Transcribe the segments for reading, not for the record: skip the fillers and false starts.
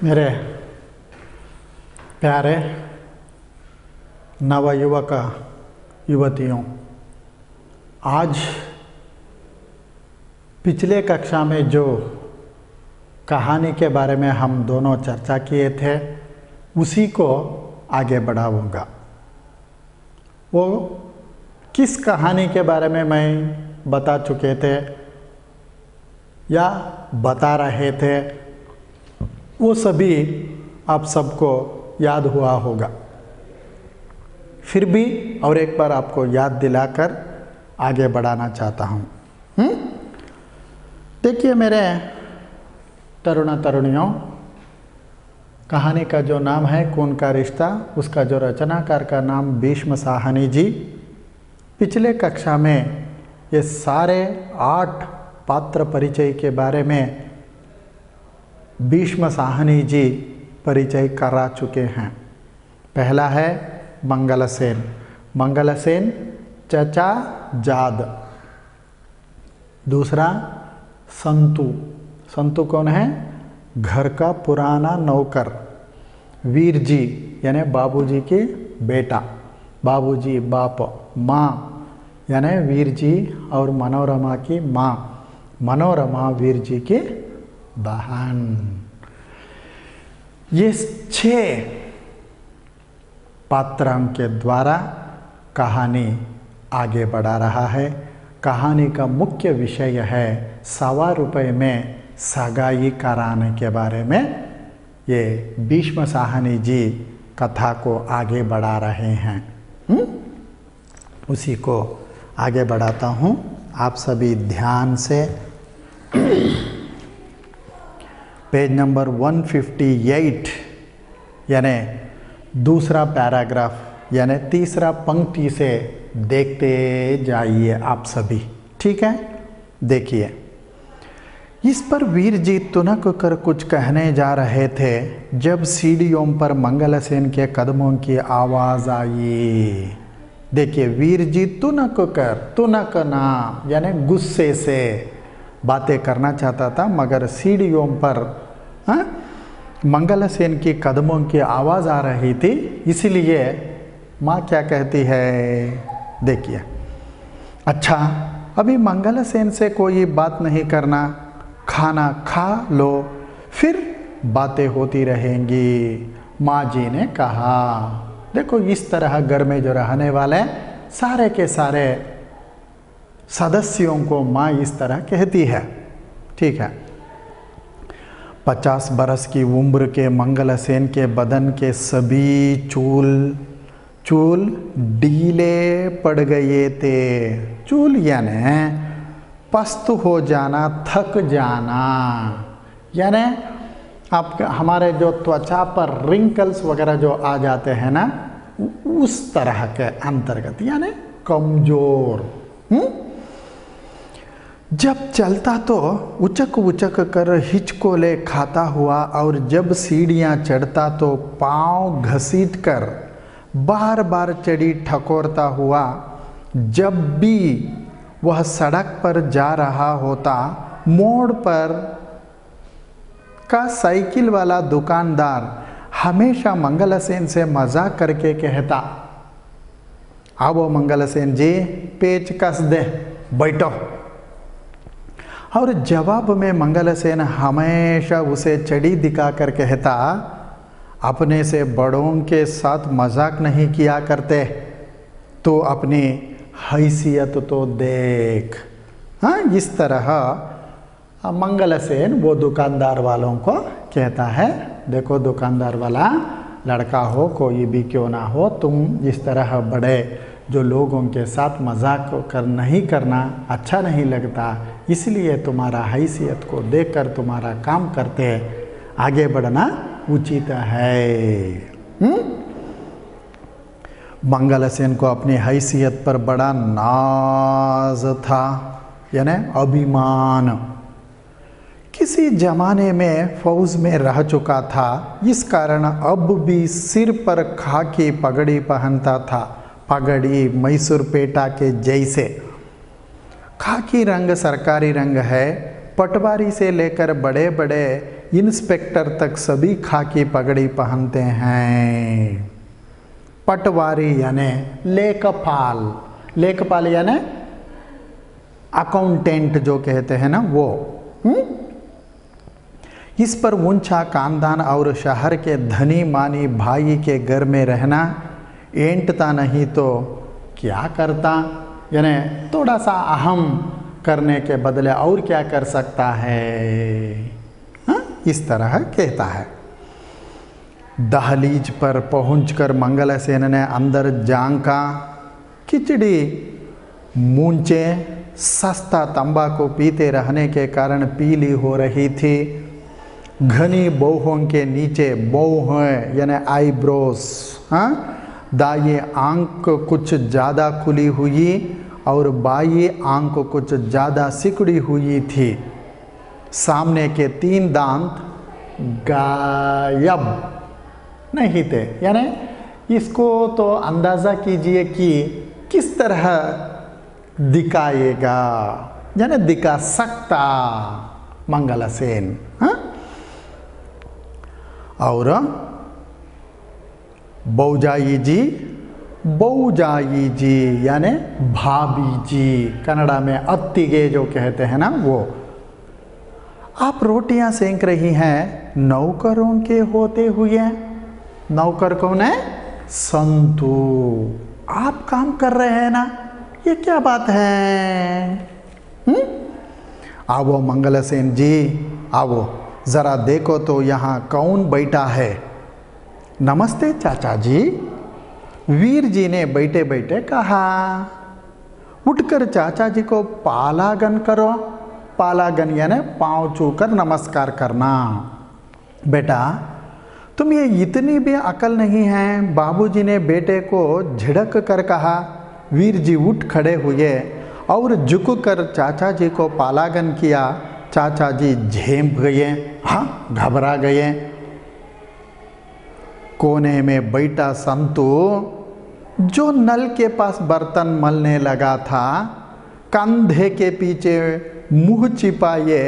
मेरे प्यारे नवयुवक युवतियों, आज पिछले कक्षा में जो कहानी के बारे में हम दोनों चर्चा किए थे उसी को आगे बढ़ाऊंगा। वो किस कहानी के बारे में मैं बता चुके थे या बता रहे थे, वो सभी आप सबको याद हुआ होगा। फिर भी और एक बार आपको याद दिलाकर आगे बढ़ाना चाहता हूँ। देखिए मेरे तरुण तरुणियों, कहानी का जो नाम है खून का रिश्ता, उसका जो रचनाकार का नाम भीष्म साहनी जी। पिछले कक्षा में ये सारे 8 पात्र परिचय के बारे में भीष्म साहनी जी परिचय करा चुके हैं। पहला है मंगलसेन। मंगलसेन चचा जाद। दूसरा संतु। संतु कौन है? घर का पुराना नौकर। वीर जी यानी बाबूजी के बेटा। बाबूजी बाप। माँ यानी वीर जी और मनोरमा की माँ। मनोरमा वीर जी की बहन। ये 6 पात्रों के द्वारा कहानी आगे बढ़ा रहा है। कहानी का मुख्य विषय है ₹1.25 में सगाई कराने के बारे में। ये भीष्म साहनी जी कथा को आगे बढ़ा रहे हैं। उसी को आगे बढ़ाता हूँ। आप सभी ध्यान से पेज नंबर 158 यानी दूसरा पैराग्राफ यानी तीसरा पंक्ति से देखते जाइए आप सभी। ठीक है, देखिए। इस पर वीर जी तुनक कर कुछ कहने जा रहे थे जब सीढ़ियों पर मंगलसेन के कदमों की आवाज़ आई। देखिए, वीर जी तुनक कर, तुनक ना यानी गुस्से से बातें करना चाहता था, मगर सीढ़ियों पर मंगलसेन की कदमों की आवाज़ आ रही थी, इसलिए माँ क्या कहती है, देखिए। अच्छा, अभी मंगलसेन से कोई बात नहीं करना, खाना खा लो, फिर बातें होती रहेंगी, माँ जी ने कहा। देखो, इस तरह घर में जो रहने वाले सारे के सारे सदस्यों को माँ इस तरह कहती है। ठीक है। 50 बरस की उम्र के मंगलसेन के बदन के सभी चूल ढीले पड़ गए थे। चूल यानी पस्त हो जाना, थक जाना, यानी आप हमारे जो त्वचा पर रिंकल्स वगैरह जो आ जाते हैं ना, उस तरह के अंतर्गत, यानी कमजोर। जब चलता तो उचक उचक कर हिचकोले खाता हुआ, और जब सीढ़ियाँ चढ़ता तो पाँव घसीट कर बार बार चढ़ी ठकोरता हुआ। जब भी वह सड़क पर जा रहा होता, मोड़ पर का साइकिल वाला दुकानदार हमेशा मंगलसेन से मजाक करके कहता, आओ मंगलसेन जी, पेच कस दे, बैठो। और जवाब में मंगलसेन हमेशा उसे चढ़ी दिखाकर कहता, अपने से बड़ों के साथ मजाक नहीं किया करते, तो अपनी हैसियत तो देख। हाँ, इस तरह मंगलसेन वो दुकानदार वालों को कहता है, देखो दुकानदार वाला लड़का हो, कोई भी क्यों ना हो, तुम इस तरह बड़े जो लोगों के साथ मजाक कर नहीं करना अच्छा नहीं लगता, इसलिए तुम्हारा हैसियत को देखकर तुम्हारा काम करते आगे बढ़ना उचित है। मंगलसेन को अपनी हैसियत पर बड़ा नाज था, यानी अभिमान। किसी जमाने में फौज में रह चुका था, इस कारण अब भी सिर पर खाकी पगड़ी पहनता था। पगड़ी मैसूर पेटा के जैसे। खाकी रंग सरकारी रंग है। पटवारी से लेकर बड़े बड़े इंस्पेक्टर तक सभी खाकी पगड़ी पहनते हैं। पटवारी यानी लेखपाल, लेखपाल यानी अकाउंटेंट जो कहते हैं ना वो। इस पर ऊंचा खानदान और शहर के धनी मानी भाई के घर में रहना एंटता नहीं तो क्या करता, यानी थोड़ा सा अहम करने के बदले और क्या कर सकता है, इस तरह कहता है। दहलीज पर पहुंचकर मंगलसेन ने अंदर झांका। खिचड़ी मूंचे सस्ता तंबाकू पीते रहने के कारण पीली हो रही थी। घनी बाहों के नीचे बाहें यानी आईब्रोस, दाई आंख कुछ ज़्यादा खुली हुई और बाई आंख कुछ ज़्यादा सिकुड़ी हुई थी। सामने के 3 दांत गायब नहीं थे, यानी इसको तो अंदाज़ा कीजिए कि किस तरह दिखाएगा, यानी दिखा सकता मंगलसेन। और बौजाई जी यानी भाभी जी, कन्नड़ा में अत्तिगे जो कहते हैं ना वो। आप रोटियां सेंक रही हैं नौकरों के होते हुए। नौकर कौन है? संतू। आप काम कर रहे हैं ना, ये क्या बात है? आओ मंगलसेन जी, आओ जरा देखो तो यहाँ कौन बैठा है। नमस्ते चाचा जी, वीर जी ने बैठे बैठे कहा। उठकर चाचा जी को पालागन करो। पालागन यानी पाँव छूकर नमस्कार करना। बेटा तुम ये इतनी भी अकल नहीं है, बाबूजी ने बेटे को झिड़क कर कहा। वीर जी उठ खड़े हुए और झुक कर चाचा जी को पालागन किया। चाचा जी झेंप गए, घबरा गए। कोने में बैठा संतू जो नल के पास बर्तन मलने लगा था, कंधे के पीछे मुंह छिपाए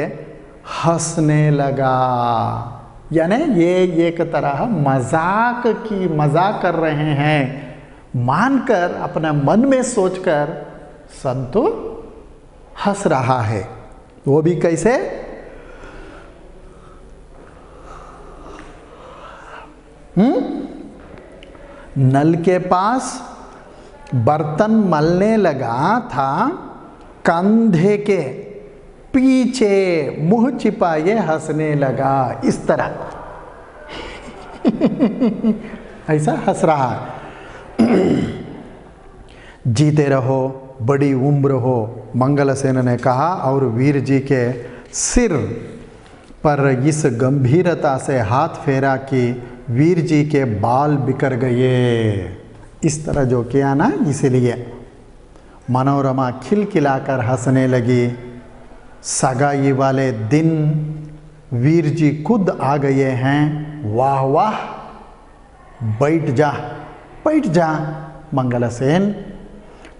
हंसने लगा। यानी ये एक तरह मजाक कर रहे हैं, मानकर अपना मन में सोचकर संतू हंस रहा है। वो भी कैसे? नल के पास बर्तन मलने लगा था, कंधे के पीछे मुंह छिपाए हंसने लगा। इस तरह ऐसा हंस रहा है। जीते रहो, बड़ी उम्र हो, मंगलसेन ने कहा और वीर जी के सिर पर इस गंभीरता से हाथ फेरा कि वीर जी के बाल बिखर गए। इस तरह जो किया ना, इसलिए मनोरमा खिलखिलाकर हंसने लगी। सगाई वाले दिन वीर जी खुद आ गए हैं। वाह वाह, बैठ जा मंगलसेन,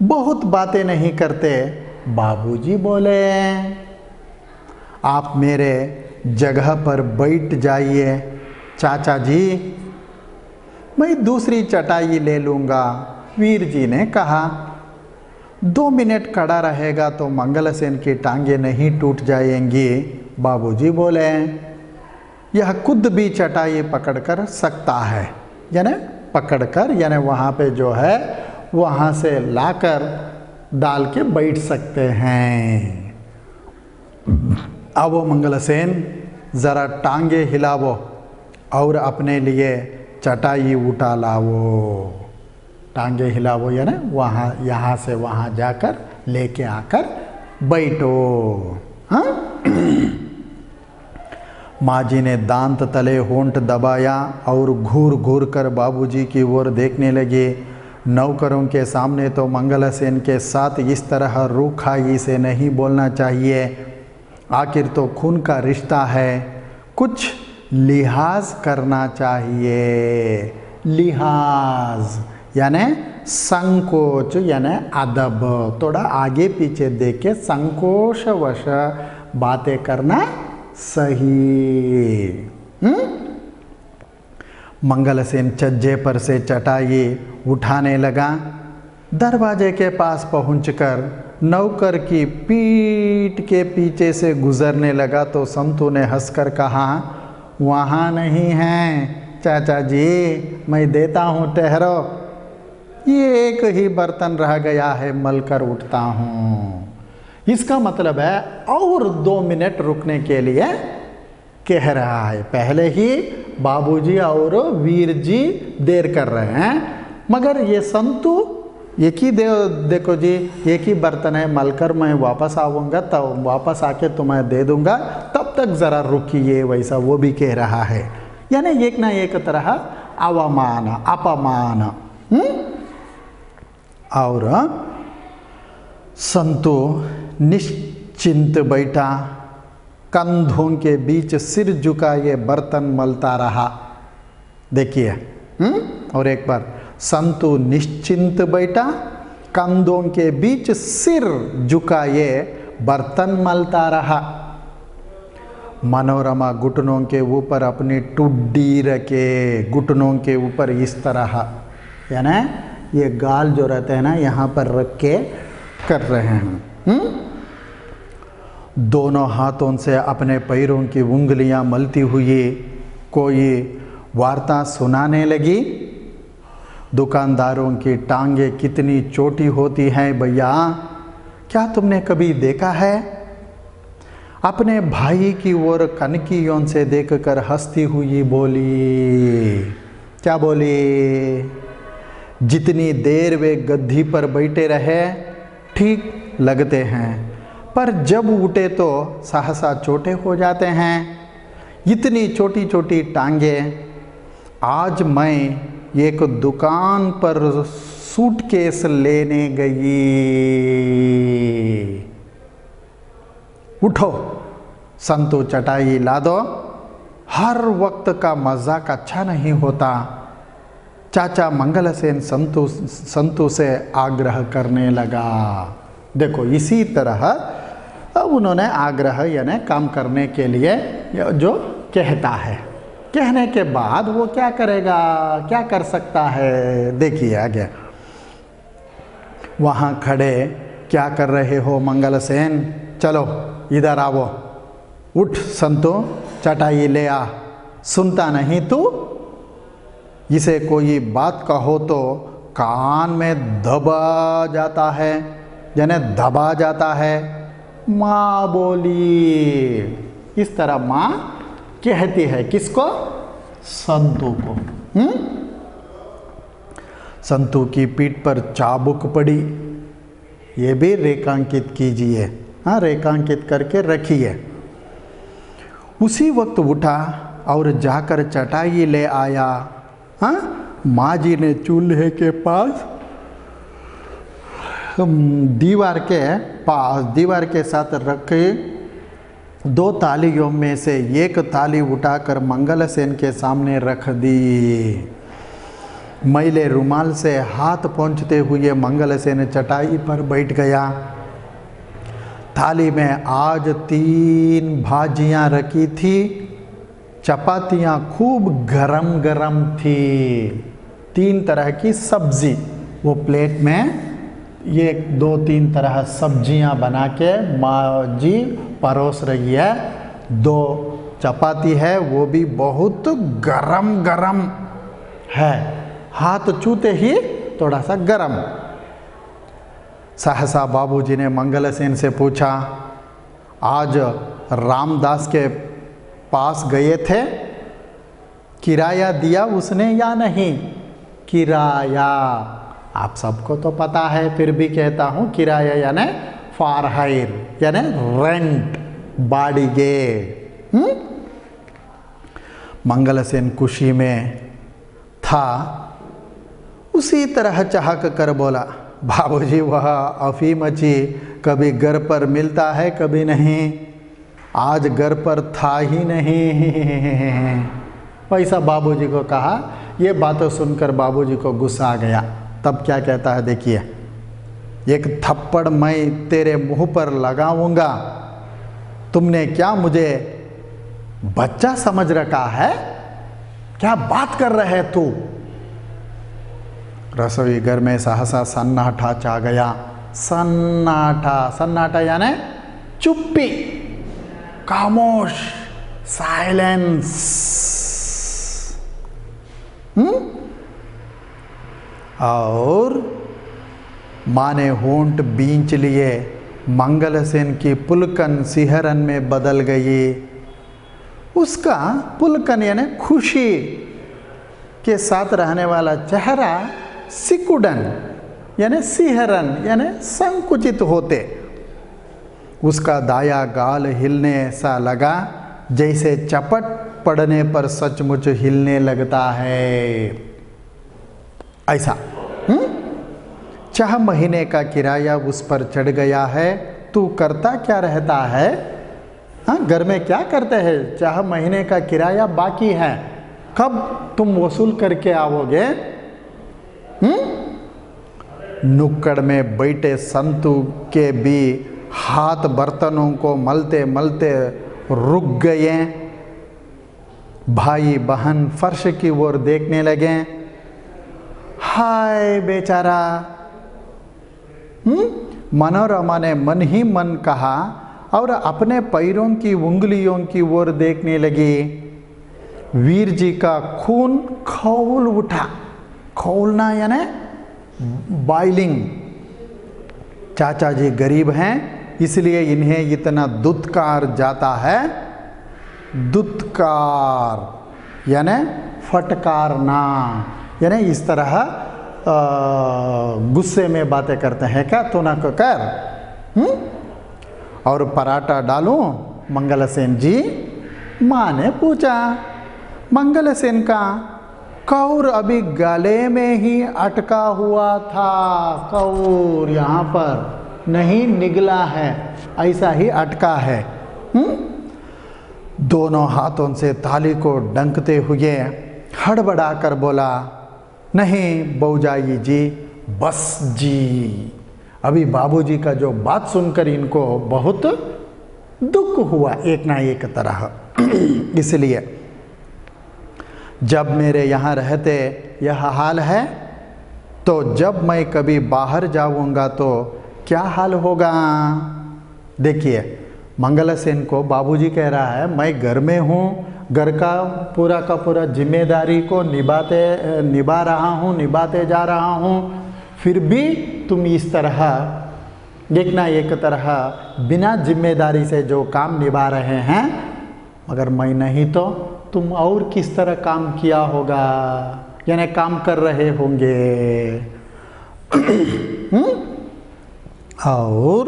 बहुत बातें नहीं करते। बाबूजी बोले आप मेरे जगह पर बैठ जाइए। चाचा जी मैं दूसरी चटाई ले लूँगा, वीर जी ने कहा। 2 मिनट खड़ा रहेगा तो मंगलसेन की टांगें नहीं टूट जाएंगी। बाबूजी बोले यह खुद भी चटाई पकड़ कर सकता है, यानी पकड़कर यानी वहाँ पे जो है वहाँ से लाकर डाल के बैठ सकते हैं। आओ मंगलसेन, ज़रा टांगे हिलावो और अपने लिए चटाई उठा लाओ। टांगे हिलावो यानी वहाँ यहाँ से वहाँ जाकर लेके आकर बैठो। माँ जी ने दांत तले होंठ दबाया और घूर घूर कर बाबूजी की ओर देखने लगे। नौकरों के सामने तो मंगलसेन के साथ इस तरह रूखाई से नहीं बोलना चाहिए। आखिर तो खून का रिश्ता है, कुछ लिहाज करना चाहिए। लिहाज यानी संकोच यानी अदब, थोड़ा आगे पीछे देख के संकोचवश बातें करना सही। मंगलसेन छज्जे पर से चटाई उठाने लगा। दरवाजे के पास पहुंचकर नौकर की पीठ के पीछे से गुजरने लगा तो संतू ने हंसकर कहा, वहाँ नहीं है चाचा जी, मैं देता हूँ, ठहरो, ये एक ही बर्तन रह गया है, मलकर उठता हूँ। इसका मतलब है और 2 मिनट रुकने के लिए कह रहा है। पहले ही बाबूजी और वीर जी देर कर रहे हैं, मगर ये संतू एक ही देखो जी, एक ही बर्तन है, मलकर मैं वापस आऊँगा, तब वापस आके तुम्हें दे दूँगा, तब तक ज़रा रुकिए, वैसा वो भी कह रहा है। यानी एक ना एक तरह अवमान अपमान। और संतू निश्चिंत बैठा, कंधों के बीच सिर झुकाए बर्तन मलता रहा। देखिए, और एक बार, संतू निश्चिंत बैठा, कंधों के बीच सिर झुकाए बर्तन मलता रहा। मनोरमा घुटनों के ऊपर अपनी टुड्डी रखे, घुटनों के ऊपर इस तरह, यानी ये गाल जो रहते हैं ना, यहाँ पर रख के कर रहे हैं। दोनों हाथों से अपने पैरों की उंगलियां मलती हुई कोई वार्ता सुनाने लगी। दुकानदारों की टांगें कितनी छोटी होती हैं भैया, क्या तुमने कभी देखा है? अपने भाई की ओर कनकियों से देखकर हंसती हुई बोली। क्या बोली? जितनी देर वे गद्दी पर बैठे रहे ठीक लगते हैं, पर जब उठे तो सहसा छोटे हो जाते हैं। इतनी छोटी छोटी टांगें। आज मैं एक दुकान पर सूटकेस लेने गई। उठो संतू, चटाई ला दो। हर वक्त का मजाक अच्छा नहीं होता। चाचा मंगलसेन संतू से आग्रह करने लगा। देखो, इसी तरह उन्होंने आग्रह यानी काम करने के लिए जो कहता है, कहने के बाद वो क्या करेगा, क्या कर सकता है, देखिए आगे। वहाँ खड़े क्या कर रहे हो मंगलसेन, चलो इधर आओ। उठ संतू, चटाई ले आ। सुनता नहीं तू? इसे कोई बात कहो तो कान में दबा जाता है, यानी दबा जाता है। माँ बोली। इस तरह माँ कहती है किसको? संतू को। संतू की पीठ पर चाबुक पड़ी। ये भी रेखांकित कीजिए, हाँ, रेखांकित करके रखिए। उसी वक्त उठा और जाकर चटाई ले आया। हाँ, माँ जी ने चूल्हे के पास दीवार के साथ रखे 2 थालियों में से एक थाली उठाकर मंगलसेन के सामने रख दी। मैले रुमाल से हाथ पोंछते हुए मंगलसेन चटाई पर बैठ गया। थाली में आज 3 भाजियां रखी थी। चपातियाँ खूब गरम गरम थी। 3 तरह की सब्जी वो प्लेट में, ये 2-3 तरह सब्जियां बना के माँ जी परोस रही है। 2 चपाती है, वो भी बहुत गरम गरम है, हाथ छूते ही थोड़ा सा गरम। सहसा बाबूजी ने मंगलसेन से पूछा, आज रामदास के पास गए थे, किराया दिया उसने या नहीं? किराया आप सबको तो पता है, फिर भी कहता हूँ, किराया यानी फॉर हायर, यानी रेंट, बाड़ीगे। मंगलसेन खुशी में था। उसी तरह चहक कर बोला, बाबूजी वह अफीमची कभी घर पर मिलता है कभी नहीं, आज घर पर था ही नहीं। वैसा बाबूजी को कहा। ये बातें सुनकर बाबूजी को गुस्सा आ गया। तब क्या कहता है देखिए, एक थप्पड़ मैं तेरे मुंह पर लगाऊंगा। तुमने क्या मुझे बच्चा समझ रखा है, क्या बात कर रहे तू। रसोई घर में सहसा सन्नाटा छा गया। सन्नाटा, सन्नाटा यानी चुप्पी, खामोश, साइलेंस। और माँ ने होंठ बींच लिए। मंगलसेन की पुलकन सिहरन में बदल गई। उसका पुलकन यानी खुशी के साथ रहने वाला चेहरा सिकुड़न यानी सिहरन यानी संकुचित होते। उसका दाया गाल हिलने सा लगा, जैसे चपट पड़ने पर सचमुच हिलने लगता है, ऐसा। 6 महीने का किराया उस पर चढ़ गया है। तू करता क्या रहता है? हाँ, घर में क्या करते हैं? 6 महीने का किराया बाकी है, कब तुम वसूल करके आओगे? नुक्कड़ में बैठे संतु के भी हाथ बर्तनों को मलते मलते रुक गए। भाई बहन फर्श की ओर देखने लगे। हाय बेचारा। मनोरमा ने मन ही मन कहा और अपने पैरों की उंगलियों की ओर देखने लगी। वीर जी का खून खौल उठा। खौलना यानी बॉइलिंग। चाचा जी गरीब हैं, इसलिए इन्हें इतना दुत्कार जाता है। दुत्कार यानी फटकारना, यानी इस तरह गुस्से में बातें करते हैं क्या तो ना कर। और पराठा डालूं? मंगलसेन जी। माँ ने पूछा। मंगलसेन का कौर अभी गले में ही अटका हुआ था। कौर यहाँ पर नहीं निगला है, ऐसा ही अटका है। दोनों हाथों से थाली को डंकते हुए हड़बड़ा कर बोला, नहीं बौजाई जी, बस जी। अभी बाबूजी का जो बात सुनकर इनको बहुत दुख हुआ एक ना एक तरह। इसलिए जब मेरे यहाँ रहते यह हाल है, तो जब मैं कभी बाहर जाऊँगा तो क्या हाल होगा। देखिए, मंगलसेन को बाबूजी कह रहा है, मैं घर में हूँ, घर का पूरा जिम्मेदारी को निभा रहा हूँ, निभाते जा रहा हूँ, फिर भी तुम इस तरह एक ना एक तरह बिना जिम्मेदारी से जो काम निभा रहे हैं, मगर मैं नहीं तो तुम और किस तरह काम किया होगा, यानी काम कर रहे होंगे। और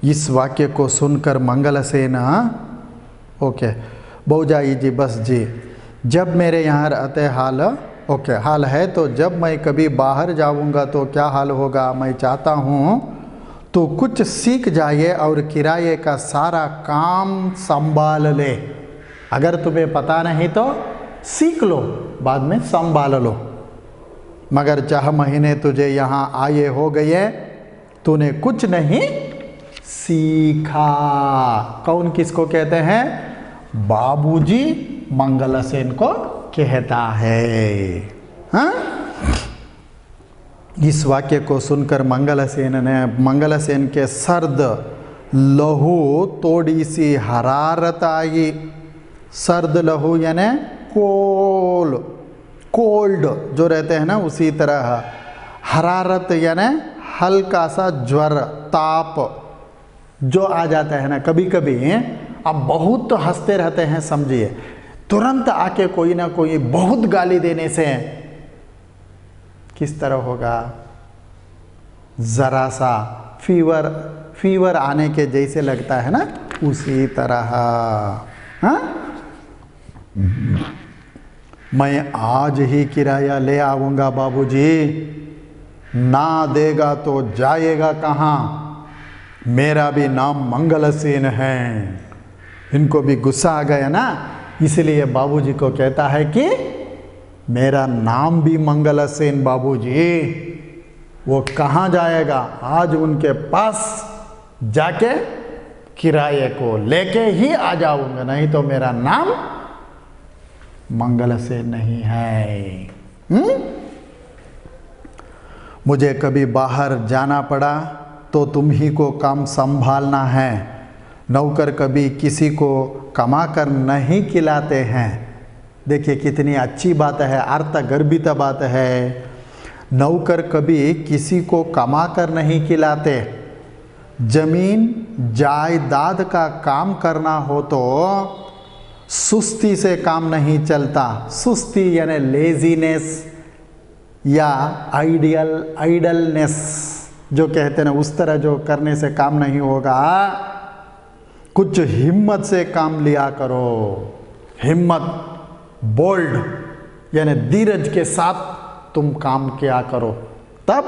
इस वाक्य को सुनकर मंगलसेन, ओके बौजाई जी, बस जी, जब मेरे यहाँ रहते हाल हाल है, तो जब मैं कभी बाहर जाऊँगा तो क्या हाल होगा। मैं चाहता हूँ तो कुछ सीख जाइए और किराए का सारा काम संभाल ले। अगर तुम्हें पता नहीं तो सीख लो, बाद में संभाल लो। मगर 4 महीने तुझे यहाँ आए हो गए, तूने कुछ नहीं सीखा। कौन किसको कहते हैं? बाबूजी मंगलसेन को कहता है। हाँ? इस वाक्य को सुनकर मंगलसेन के सर्द लहू थोड़ी सी हरारत आई। सर्द लहू यानी कोल्ड जो रहते हैं ना, उसी तरह हरारत यानी हल्का सा ज्वर, ताप जो आ जाता है ना कभी कभी। अब बहुत हंसते रहते हैं, समझिए, तुरंत आके कोई ना कोई बहुत गाली देने से किस तरह होगा, जरा सा फीवर आने के जैसे लगता है ना, उसी तरह। हाँ, मैं आज ही किराया ले आऊँगा बाबूजी, ना देगा तो जाएगा कहाँ। मेरा भी नाम मंगलसेन है। इनको भी गुस्सा आ गया ना, इसलिए बाबूजी को कहता है कि मेरा नाम भी मंगलसेन बाबूजी। वो कहाँ जाएगा, आज उनके पास जाके किराए को लेके ही आ जाऊंगा, नहीं तो मेरा नाम मंगलसेन नहीं है। मुझे कभी बाहर जाना पड़ा तो तुम ही को काम संभालना है। नौकर कभी किसी को कमा कर नहीं खिलाते हैं। देखिए कितनी अच्छी बात है, अर्थगर्भित बात है। नौकर कभी किसी को कमा कर नहीं खिलाते। जमीन जायदाद का काम करना हो तो सुस्ती से काम नहीं चलता। सुस्ती यानी लेजीनेस या आइडलनेस जो कहते हैं ना, उस तरह जो करने से काम नहीं होगा। कुछ हिम्मत से काम लिया करो। हिम्मत, बोल्ड यानी धीरज के साथ तुम काम किया करो, तब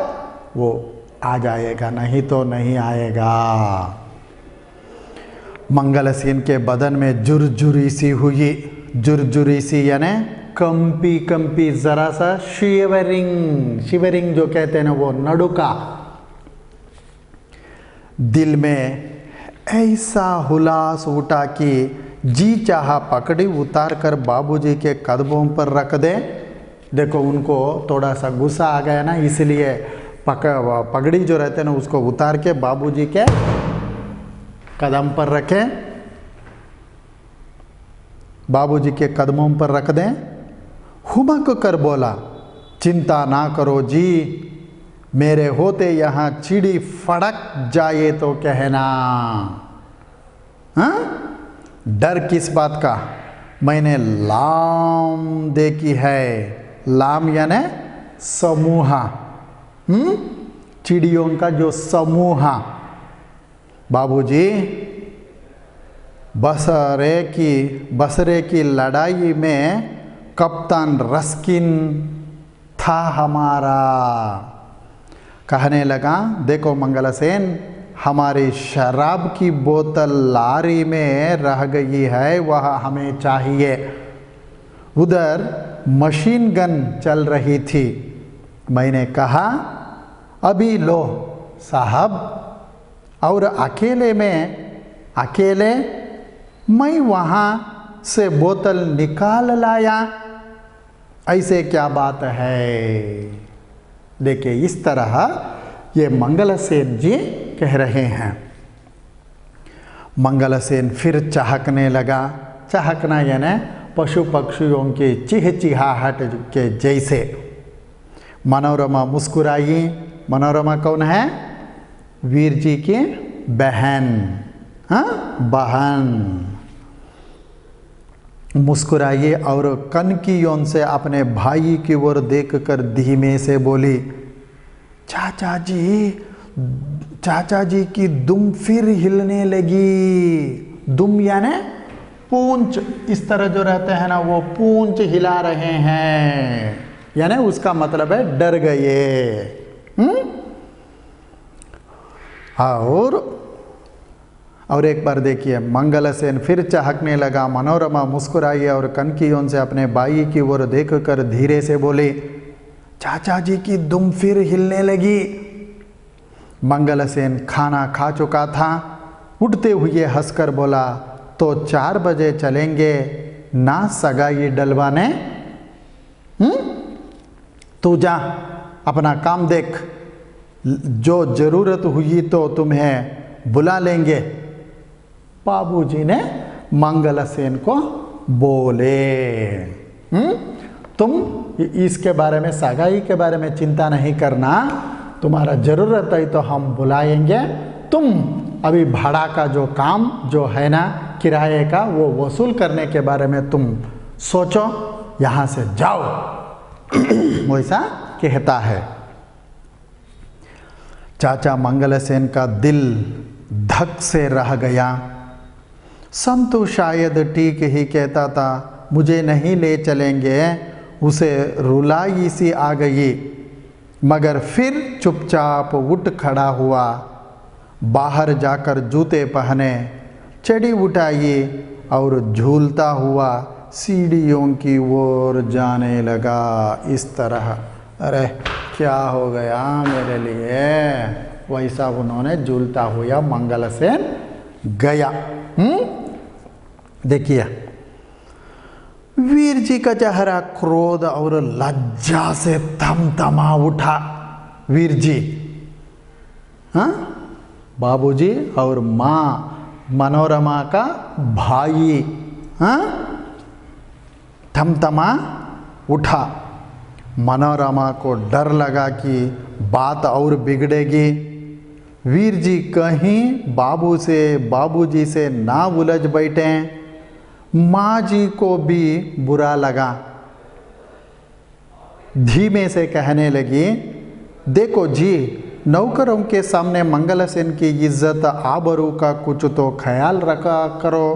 वो आ जाएगा, नहीं तो नहीं आएगा। मंगलसेन के बदन में जुरजुरी सी हुई। जुरजुरी सी यानी कंपी कंपी, जरा सा शिवरिंग, शिवरिंग जो कहते हैं ना, वो नडुका। दिल में ऐसा हुलास उठा कि जी चाहा पकड़ी उतार कर बाबूजी के कदमों पर रख दे। देखो उनको थोड़ा सा गुस्सा आ गया ना, इसलिए पगड़ी जो रहते हैं ना उसको उतार के बाबूजी के कदम पर रखें, बाबूजी के कदमों पर रख दें। हुमक कर बोला, चिंता ना करो जी, मेरे होते यहाँ चिड़ी फड़क जाए तो कहना। हाँ? डर किस बात का? मैंने लाम देखी है। लाम यानी समूह, चिड़ियों का जो समूह। बाबूजी बसरे की लड़ाई में कप्तान रस्किन था हमारा। कहने लगा, देखो मंगलसेन, हमारी शराब की बोतल लारी में रह गई है, वह हमें चाहिए। उधर मशीन गन चल रही थी। मैंने कहा, अभी लो साहब, और अकेले मैं वहाँ से बोतल निकाल लाया। ऐसे क्या बात है? देखिए इस तरह ये मंगलसेन जी कह रहे हैं। मंगलसेन फिर चहकने लगा। चहकना यानी पशु पक्षियों की चिहचिहाहट के जैसे। मनोरमा मुस्कुराई। मनोरमा कौन है? वीर जी की बहन। हाँ, बहन मुस्कुराई और कनकियों से अपने भाई की ओर देखकर धीमे से बोली, चाचा जी की दुम फिर हिलने लगी। दुम यानी पूंछ, इस तरह जो रहते हैं ना वो पूंछ हिला रहे हैं, यानी उसका मतलब है डर गए। और एक बार देखिए, मंगलसेन फिर चहकने लगा। मनोरमा मुस्कुराई और कनकियों से अपने भाई की ओर देखकर धीरे से बोले, चाचा जी की दुम फिर हिलने लगी। मंगलसेन खाना खा चुका था। उठते हुए हंसकर बोला, तो 4 बजे चलेंगे ना सगाई डलवाने? तू जा, अपना काम देख, जो जरूरत हुई तो तुम्हें बुला लेंगे। बाबूजी ने मंगलसेन को बोले, तुम इसके बारे में, सगाई के बारे में चिंता नहीं करना, तुम्हारा जरूरत है तो हम बुलाएंगे। तुम अभी भाड़ा का जो काम जो है ना, किराए का, वो वसूल करने के बारे में तुम सोचो, यहाँ से जाओ। वैसा कहता है। चाचा मंगलसेन का दिल धक से रह गया। संतु शायद ठीक ही कहता था, मुझे नहीं ले चलेंगे। उसे रुलाई सी आ गई, मगर फिर चुपचाप उठ खड़ा हुआ। बाहर जाकर जूते पहने, चढ़ी उठाई और झूलता हुआ सीढ़ियों की ओर जाने लगा। इस तरह, अरे क्या हो गया मेरे लिए, वैसा उन्होंने झूलता हुआ मंगलसेन गया। देखिए, वीर जी का चेहरा क्रोध और लज्जा से थमथमा उठा। वीर जी, हाँ, बाबूजी और माँ मनोरमा का भाई, हाँ, थमथमा उठा। मनोरमा को डर लगा कि बात और बिगड़ेगी। वीर जी कहीं बाबूजी से ना उलझ बैठे। माँ जी को भी बुरा लगा। धीमे से कहने लगी, देखो जी, नौकरों के सामने मंगलसेन की इज्जत आबरू का कुछ तो ख्याल रखा करो।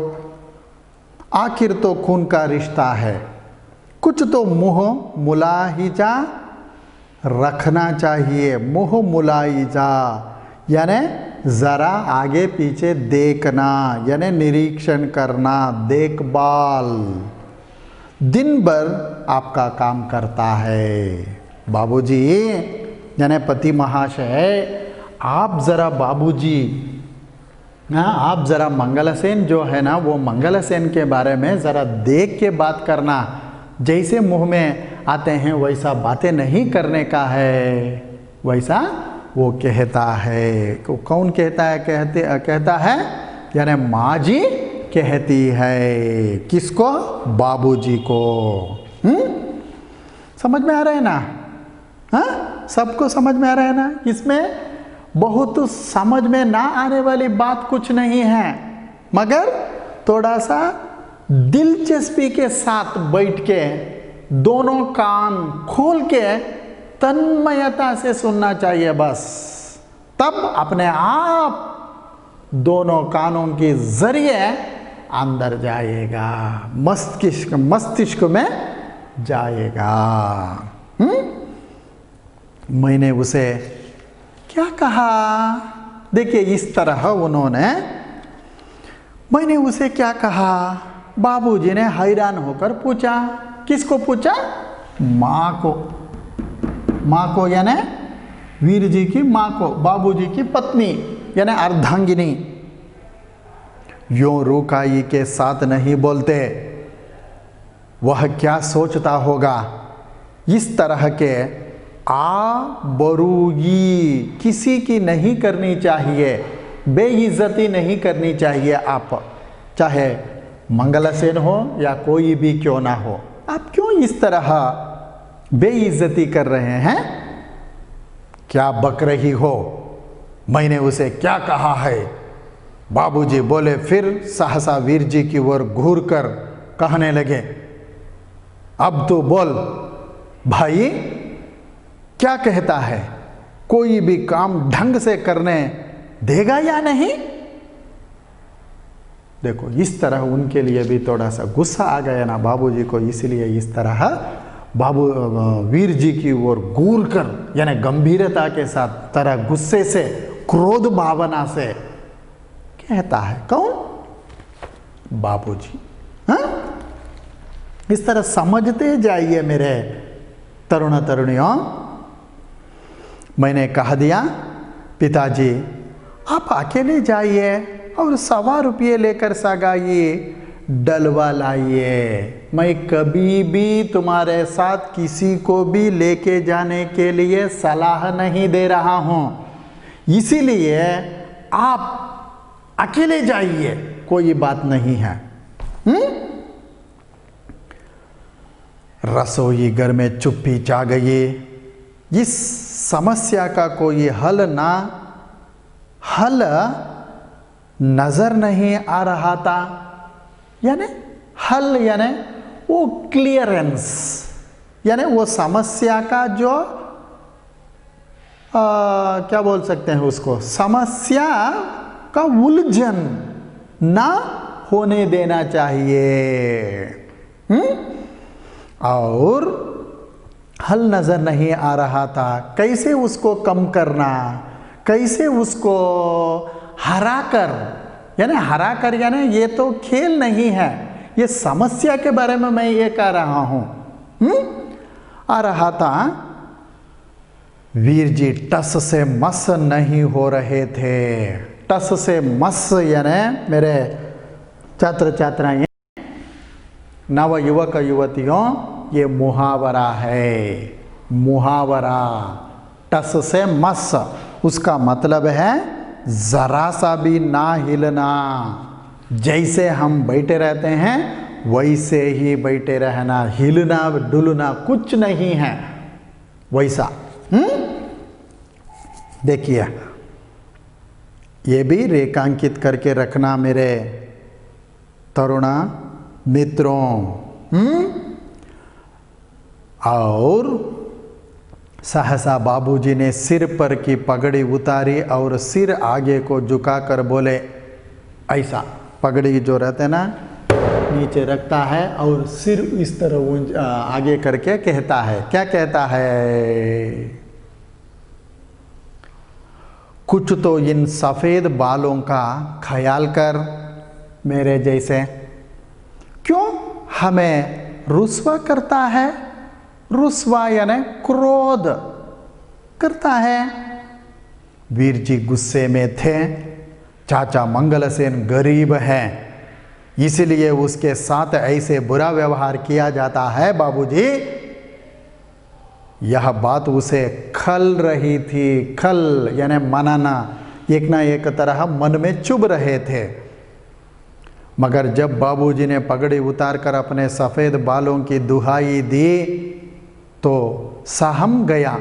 आखिर तो खून का रिश्ता है, कुछ तो मुँह मुलाहिजा रखना चाहिए। मुँह मुलाहिजा यानी ज़रा आगे पीछे देखना, यानी निरीक्षण करना, देखभाल दिन भर आपका काम करता है। बाबूजी यानी पति महाशय, आप ज़रा बाबूजी, हाँ, आप ज़रा मंगलसेन जो है ना, वो मंगलसेन के बारे में ज़रा देख के बात करना। जैसे मुंह में आते हैं वैसा बातें नहीं करने का है, वैसा वो कहता है। कौन कहता है? कहता है यानी माँ जी कहती है। किसको? बाबूजी को। समझ में आ रहा है ना? हाँ, सबको समझ में आ रहा है ना? इसमें बहुत समझ में ना आने वाली बात कुछ नहीं है, मगर थोड़ा सा दिलचस्पी के साथ बैठ के दोनों कान खोल के तन्मयता से सुनना चाहिए बस। तब अपने आप दोनों कानों के जरिए अंदर जाएगा, मस्तिष्क में जाएगा। मैंने उसे क्या कहा? देखिए, इस तरह उन्होंने, मैंने उसे क्या कहा? बाबूजी ने हैरान होकर पूछा। किसको पूछा? माँ को। माँ को यानी वीर जी की माँ को, बाबूजी की पत्नी यानी अर्धांगिनी। यूं रूखाई के साथ नहीं बोलते। वह क्या सोचता होगा? इस तरह के आबरूगी किसी की नहीं करनी चाहिए, बेइज्जती नहीं करनी चाहिए। आप चाहे मंगलसेन हो या कोई भी क्यों ना हो, आप क्यों इस तरह बेइज्जती कर रहे हैं? क्या बक रही हो? मैंने उसे क्या कहा है? बाबूजी बोले। फिर सहसा वीर जी की ओर घूर कर कहने लगे, अब तो बोल भाई, क्या कहता है? कोई भी काम ढंग से करने देगा या नहीं? देखो, इस तरह उनके लिए भी थोड़ा सा गुस्सा आ गया ना बाबूजी को, इसलिए इस तरह वीर जी की ओर घूर कर यानी गंभीरता के साथ, तरह गुस्से से, क्रोध भावना से कहता है। कौन? बाबूजी। हाँ, इस तरह समझते जाइए मेरे तरुण तरुणियों। मैंने कह दिया, पिताजी आप अकेले जाइए और ₹1.25 रुपये लेकर सगाइए, डलवा लाइए। मैं कभी भी तुम्हारे साथ किसी को भी लेके जाने के लिए सलाह नहीं दे रहा हूँ, इसीलिए आप अकेले जाइए, कोई बात नहीं है। रसोई घर में चुप्पी छा गई। इस समस्या का कोई हल नजर नहीं आ रहा था। यानी हल यानी वो क्लियरेंस, यानी वो समस्या का जो क्या बोल सकते हैं उसको, समस्या का उलझन ना होने देना चाहिए। और हल नजर नहीं आ रहा था। कैसे उसको कम करना, कैसे उसको हरा कर, यानी ये तो खेल नहीं है, ये समस्या के बारे में मैं ये कह रहा हूं। आ रहा था। वीर जी टस से मस नहीं हो रहे थे। टस से मस यानी मेरे छात्र छात्राएं, नव युवक युवतियों, ये मुहावरा है। मुहावरा टस से मस, उसका मतलब है जरा सा भी ना हिलना। जैसे हम बैठे रहते हैं वैसे ही बैठे रहना, हिलना डुलना कुछ नहीं है वैसा। देखिए, ये भी रेखांकित करके रखना मेरे तरुण मित्रों। और सहसा बाबूजी ने सिर पर की पगड़ी उतारी और सिर आगे को झुकाकर बोले, ऐसा पगड़ी जो रहते हैं ना नीचे रखता है और सिर इस तरह आगे करके कहता है, क्या कहता है? कुछ तो इन सफेद बालों का ख्याल कर मेरे जैसे, क्यों हमें रुस्वा करता है? रुस्वा यानी क्रोध करता है। वीर जी गुस्से में थे। चाचा मंगलसेन गरीब है, इसलिए उसके साथ ऐसे बुरा व्यवहार किया जाता है बाबूजी। यह बात उसे खल रही थी। खल यानी मनाना, एक ना एक तरह मन में चुभ रहे थे। मगर जब बाबूजी ने पगड़ी उतार कर अपने सफ़ेद बालों की दुहाई दी तो सहम गया।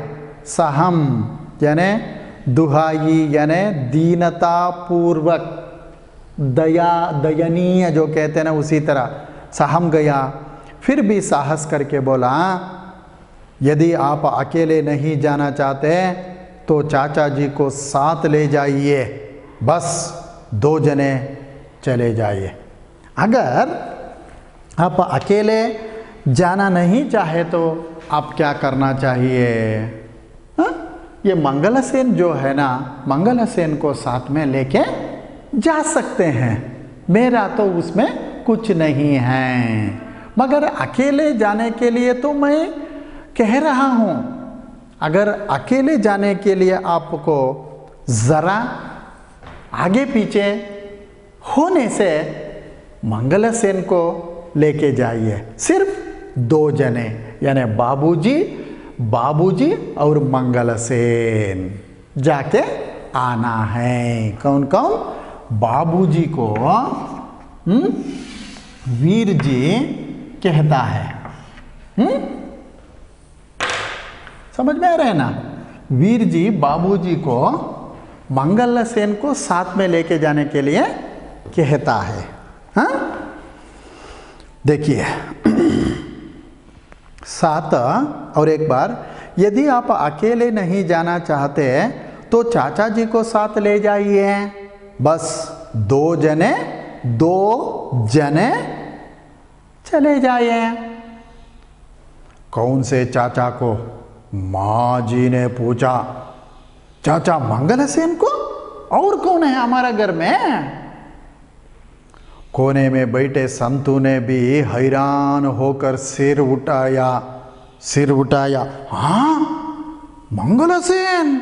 सहम यानी दुहाई यानी दीनता पूर्वक, दया दयनीय जो कहते हैं ना, उसी तरह सहम गया। फिर भी साहस करके बोला, यदि आप अकेले नहीं जाना चाहते तो चाचा जी को साथ ले जाइए, बस 2 जने चले जाइए। अगर आप अकेले जाना नहीं चाहे तो आप क्या करना चाहिए? ये मंगलसेन जो है ना, मंगलसेन को साथ में लेके जा सकते हैं, मेरा तो उसमें कुछ नहीं है। मगर अकेले जाने के लिए तो मैं कह रहा हूँ, अगर अकेले जाने के लिए आपको ज़रा आगे पीछे होने से मंगलसेन को लेके जाइए। सिर्फ 2 जने यानी बाबूजी और मंगलसेन जाके आना है। कौन कौन? बाबूजी को वीर जी कहता है। समझ में आ रहा है ना? वीर जी बाबूजी को मंगलसेन को साथ में लेके जाने के लिए कहता है। हाँ, देखिए साथ। और एक बार, यदि आप अकेले नहीं जाना चाहते तो चाचा जी को साथ ले जाइए, बस 2 जने चले जाइए। कौन से चाचा को? माँ जी ने पूछा। चाचा मंगलसेन को? और कौन है हमारा घर में? कोने में बैठे संतू ने भी हैरान होकर सिर उठाया। हाँ, मंगलसेन?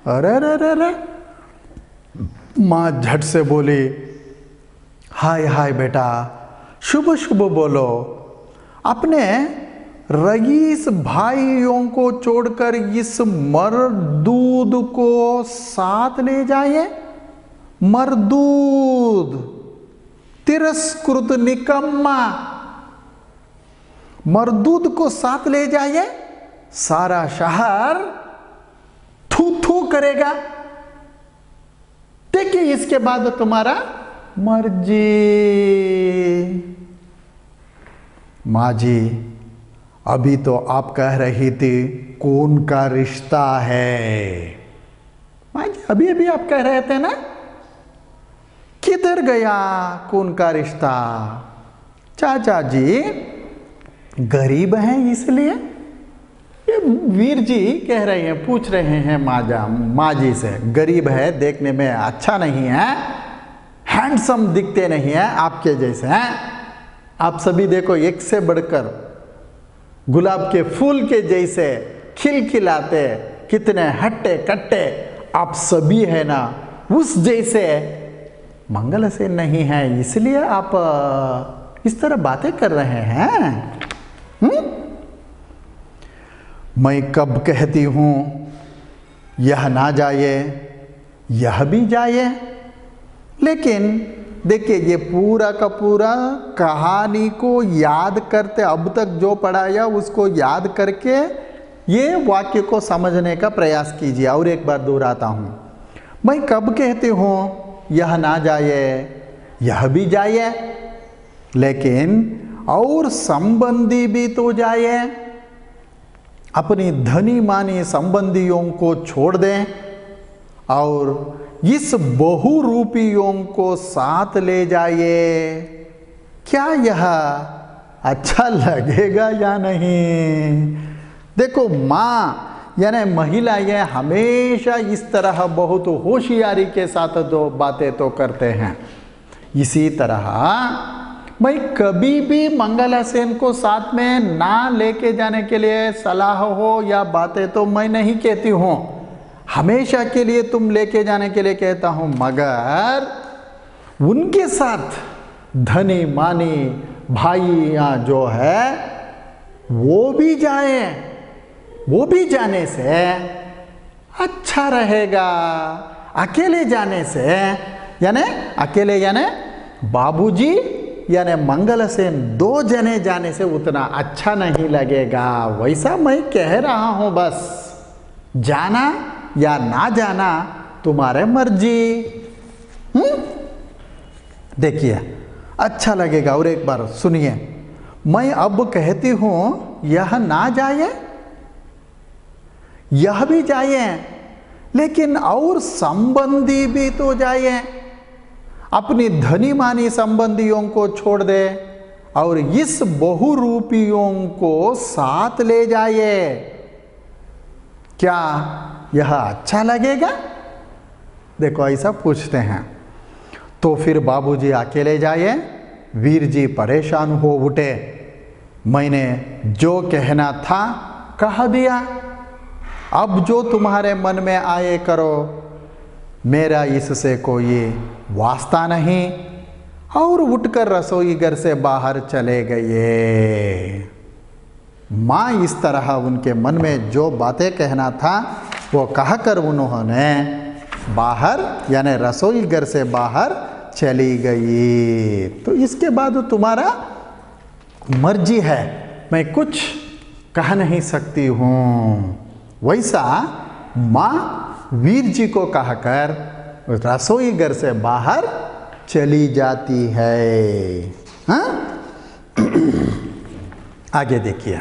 अरे रे रे रे। माँ झट से बोली, हाय हाय बेटा, शुभ शुभ बोलो। अपने रईस भाइयों को छोड़कर इस मरदूद को साथ ले जाइए। मरदूद, तिरस्कृत, निकम्मा, मरदूद को साथ ले जाइए, सारा शहर थू थू करेगा। देखिए इसके बाद तुम्हारा मर्जी। माँ जी, अभी तो आप कह रही थी कौन का रिश्ता है। माँ जी, अभी अभी आप कह रहे थे ना, किधर गया कौन का रिश्ता? चाचा जी गरीब हैं इसलिए। ये वीर जी कह रहे हैं, पूछ रहे हैं माँ जी से, गरीब है, देखने में अच्छा नहीं है, हैंडसम दिखते नहीं है आपके जैसे हैं। आप सभी देखो एक से बढ़कर गुलाब के फूल के जैसे खिलखिलाते, कितने हट्टे कट्टे आप सभी है ना, उस जैसे मंगलसेन नहीं है, इसलिए आप इस तरह बातें कर रहे हैं। मैं कब कहती हूं यह ना जाए, यह भी जाए। लेकिन देखिए, ये पूरा का पूरा कहानी को याद करते, अब तक जो पढ़ाया उसको याद करके ये वाक्य को समझने का प्रयास कीजिए। और एक बार दोहराता हूं, मैं कब कहती हूं यह ना जाए, यह भी जाए, लेकिन और संबंधी भी तो जाए। अपनी धनी मानी संबंधियों को छोड़ दें और इस बहुरूपियों को साथ ले जाइए। क्या यह अच्छा लगेगा या नहीं? देखो, माँ यानी महिलाएं हमेशा इस तरह बहुत होशियारी के साथ दो बातें तो करते हैं। इसी तरह मैं कभी भी मंगलसेन को साथ में ना लेके जाने के लिए सलाह हो या बातें तो मैं नहीं कहती हूँ, हमेशा के लिए तुम लेके जाने के लिए कहता हूँ। मगर उनके साथ धनी मानी भाइयाँ जो है वो भी जाए, वो भी जाने से अच्छा रहेगा। अकेले जाने से यानी अकेले यानी बाबूजी यानी मंगलसेन दो जने जाने से उतना अच्छा नहीं लगेगा। वैसा मैं कह रहा हूं, बस जाना या ना जाना तुम्हारे मर्जी। देखिए, अच्छा लगेगा। और एक बार सुनिए, मैं अब कहती हूं यह ना जाए, यह भी जाए, लेकिन और संबंधी भी तो जाए। अपनी धनी मानी संबंधियों को छोड़ दे और इस बहुरूपियों को साथ ले जाए। क्या यह अच्छा लगेगा? देखो, ऐसा पूछते हैं। तो फिर बाबूजी अकेले जाए। वीर जी परेशान हो उठे। मैंने जो कहना था कह दिया, अब जो तुम्हारे मन में आए करो, मेरा इससे कोई वास्ता नहीं। और उठकर रसोई घर से बाहर चले गए। माँ इस तरह उनके मन में जो बातें कहना था वो कहकर उन्होंने बाहर यानी रसोई घर से बाहर चली गई। तो इसके बाद तुम्हारा मर्जी है, मैं कुछ कह नहीं सकती हूँ। वैसा माँ वीर जी को कहकर रसोई घर से बाहर चली जाती है। हाँ? आगे देखिए,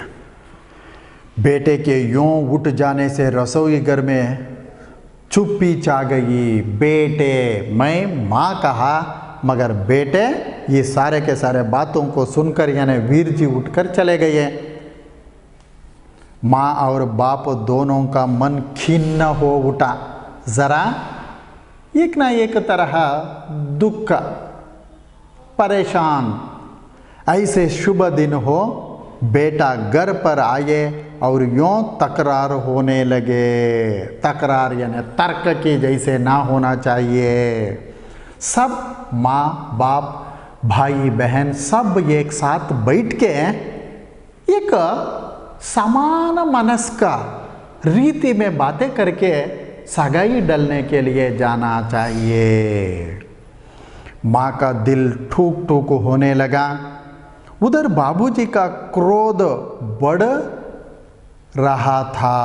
बेटे के यूं उठ जाने से रसोई घर में चुप्पी छा गई। बेटे, मैं माँ कहा, मगर बेटे ये सारे के सारे बातों को सुनकर यानी वीर जी उठकर चले गए। माँ और बाप दोनों का मन खिन्न हो उठा। जरा एक ना एक तरह दुख, परेशान। ऐसे शुभ दिन हो, बेटा घर पर आए और यूं तकरार होने लगे। तकरार यानी तर्क के जैसे ना होना चाहिए। सब माँ बाप भाई बहन सब एक साथ बैठ के एक समान मनस का रीति में बातें करके सगाई डलने के लिए जाना चाहिए। माँ का दिल ठूक ठूक होने लगा। उधर बाबूजी का क्रोध बढ़ रहा था।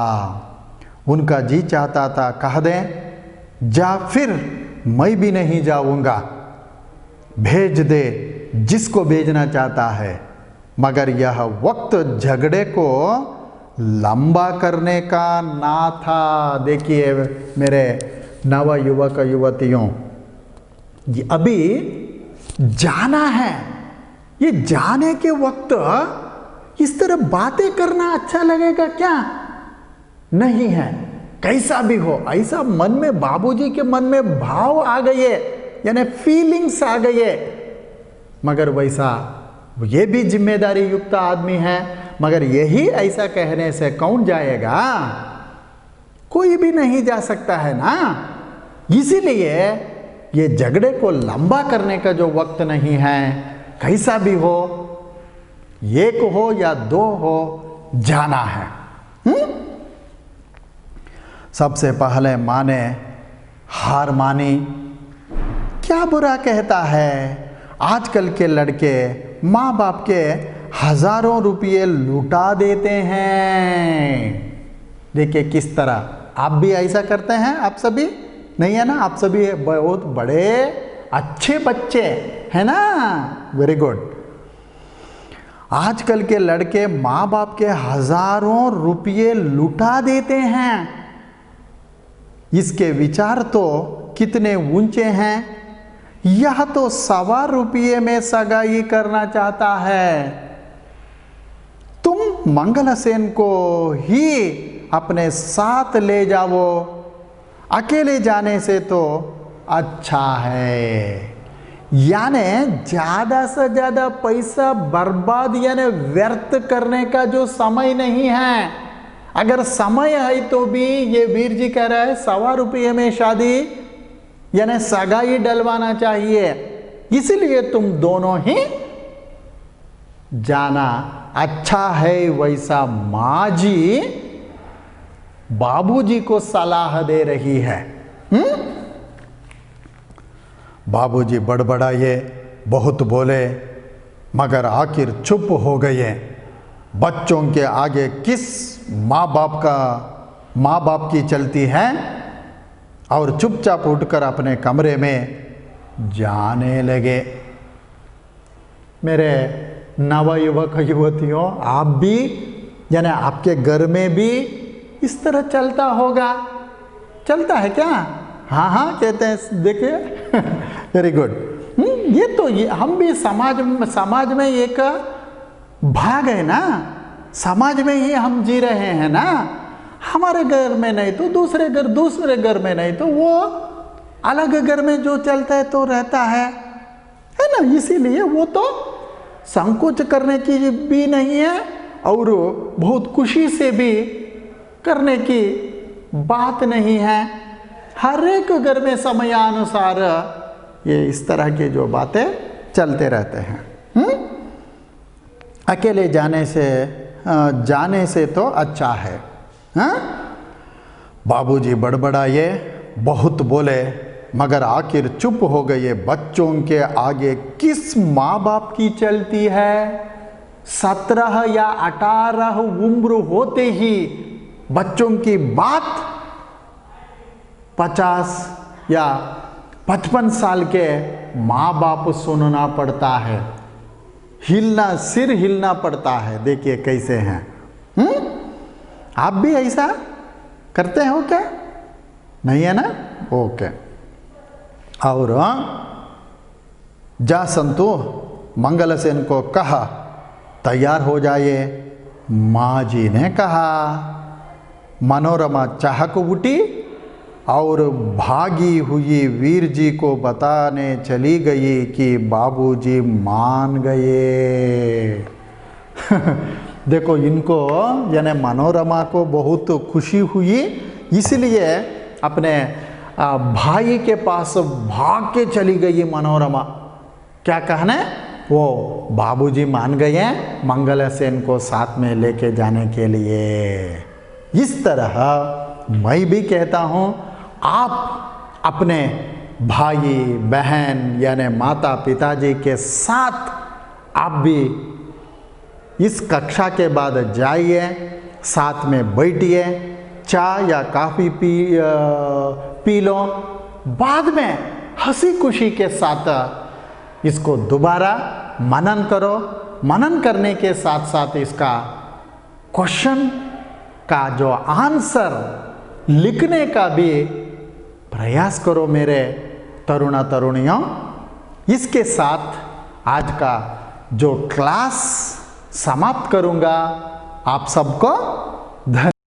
उनका जी चाहता था कह दें, जा फिर मैं भी नहीं जाऊंगा, भेज दे जिसको भेजना चाहता है। मगर यह वक्त झगड़े को लंबा करने का ना था। देखिए मेरे नव युवक युवतियों, ये अभी जाना है। ये जाने के वक्त इस तरह बातें करना अच्छा लगेगा क्या? नहीं है। कैसा भी हो, ऐसा मन में बाबूजी के मन में भाव आ गए यानी फीलिंग्स आ गए। मगर वैसा ये भी जिम्मेदारी युक्त आदमी है, मगर यही ऐसा कहने से कौन जाएगा? कोई भी नहीं जा सकता है ना। इसीलिए ये झगड़े को लंबा करने का जो वक्त नहीं है, कैसा भी हो, एक हो या दो हो, जाना है। सबसे पहले माँ ने हार मानी। क्या बुरा कहता है, आजकल के लड़के माँ बाप के हजारों रुपये लुटा देते हैं। देखिए किस तरह, आप भी ऐसा करते हैं? आप सभी नहीं है ना? आप सभी बहुत बड़े अच्छे बच्चे है ना? Very good. आजकल के लड़के माँ बाप के हजारों रुपये लुटा देते हैं। इसके विचार तो कितने ऊंचे हैं। यह तो ₹1.25 में सगाई करना चाहता है। तुम मंगलसेन को ही अपने साथ ले जाओ, अकेले जाने से तो अच्छा है। यानी ज्यादा से ज्यादा पैसा बर्बाद यानी व्यर्थ करने का जो समय नहीं है। अगर समय है तो भी ये वीर जी कह रहा है ₹1.25 में शादी यानी सगाई डलवाना चाहिए। इसलिए तुम दोनों ही जाना अच्छा है। वैसा माँ जी बाबूजी को सलाह दे रही है। बाबूजी बड़बड़ाए, बहुत बोले, मगर आखिर चुप हो गए। बच्चों के आगे किस माँ बाप की चलती है, और चुपचाप उठकर अपने कमरे में जाने लगे। मेरे नवयुवक युवतियों, आप भी यानी आपके घर में भी इस तरह चलता होगा। चलता है क्या? हाँ हाँ कहते हैं, देखिए वेरी गुड। ये तो हम भी समाज में एक भाग है ना, समाज में ही हम जी रहे हैं ना। हमारे घर में नहीं तो दूसरे घर में नहीं तो वो अलग घर में जो चलता है तो रहता है ना। इसीलिए वो तो संकोच करने की भी नहीं है और बहुत खुशी से भी करने की बात नहीं है। हर एक घर में समयानुसार ये इस तरह की जो बातें चलते रहते हैं। अकेले जाने से तो अच्छा है। बाबूजी बड़बड़ाए, बहुत बोले, मगर आखिर चुप हो गए। बच्चों के आगे किस माँ बाप की चलती है? 17 या 18 उम्र होते ही बच्चों की बात 50 या 55 साल के माँ बाप सुनना पड़ता है। सिर हिलना पड़ता है। देखिए कैसे हैं। आप भी ऐसा करते हो क्या? नहीं है ना? ओके। और जा संतु मंगलसेन को कहा तैयार हो जाइए। माँ जी ने कहा। मनोरमा चाहक उठी और भागी हुई वीर जी को बताने चली गई कि बाबूजी मान गए। देखो इनको यानी मनोरमा को बहुत खुशी हुई, इसलिए अपने भाई के पास भाग के चली गई मनोरमा। क्या कहने? वो बाबूजी मान गए मंगलसेन को साथ में लेके जाने के लिए। इस तरह मैं भी कहता हूँ, आप अपने भाई बहन यानी माता पिताजी के साथ आप भी इस कक्षा के बाद जाइए, साथ में बैठिए, चाय या कॉफ़ी पी लो। बाद में हंसी खुशी के साथ इसको दोबारा मनन करो। मनन करने के साथ साथ इसका क्वेश्चन का जो आंसर लिखने का भी प्रयास करो मेरे तरुणा तरुणियों। इसके साथ आज का जो क्लास समाप्त करूंगा। आप सबको धन्यवाद।